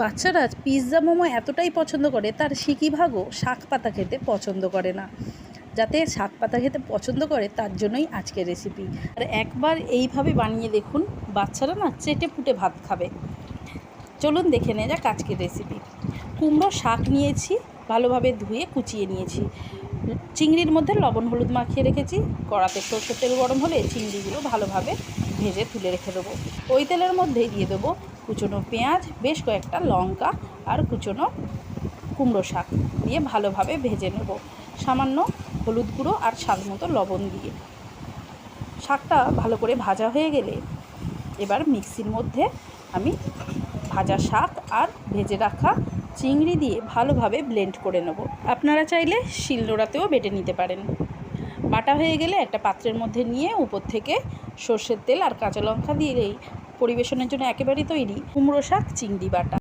বাচ্চারা পিৎজা মোমো এতটাই পছন্দ করে, তার সিকিভাগও শাক পাতা খেতে পছন্দ করে না। যাতে শাক পাতা খেতে পছন্দ করে তার জন্যই আজকের রেসিপি। আর একবার এইভাবে বানিয়ে দেখুন, বাচ্চারা না চেটে পুটে ভাত খাবে। চলুন দেখে নেওয়া যাক আজকের রেসিপি। কুমড়ো শাক নিয়েছি, ভালোভাবে ধুয়ে কুচিয়ে নিয়েছি। চিংড়ির মধ্যে লবণ হলুদ মাখিয়ে রেখেছি। কড়াতে সরষের তেল গরম হলে চিংড়িগুলো ভালোভাবে ভেজে তুলে রেখে দেবো। ওই তেলের মধ্যেই দিয়ে দেবো কুচনো পেঁয়াজ, বেশ কয়েকটা লঙ্কা আর কুচনো কুমড়ো শাক দিয়ে ভালোভাবে ভেজে নেব, সামান্য হলুদ গুঁড়ো আর স্বাদ মতো লবণ দিয়ে। শাকটা ভালো করে ভাজা হয়ে গেলে এবার মিক্সির মধ্যে আমি ভাজা শাক আর ভেজে রাখা চিংড়ি দিয়ে ভালোভাবে ব্লেন্ড করে নেব। আপনারা চাইলে শিলনোড়াতেও বেটে নিতে পারেন। বাটা হয়ে গেলে একটা পাত্রের মধ্যে নিয়ে উপর থেকে সর্ষের তেল আর কাঁচা লঙ্কা দিলেই পরিবেশনের জন্য একেবারেই তৈরি কুমড়ো শাক চিংড়ি বাটা।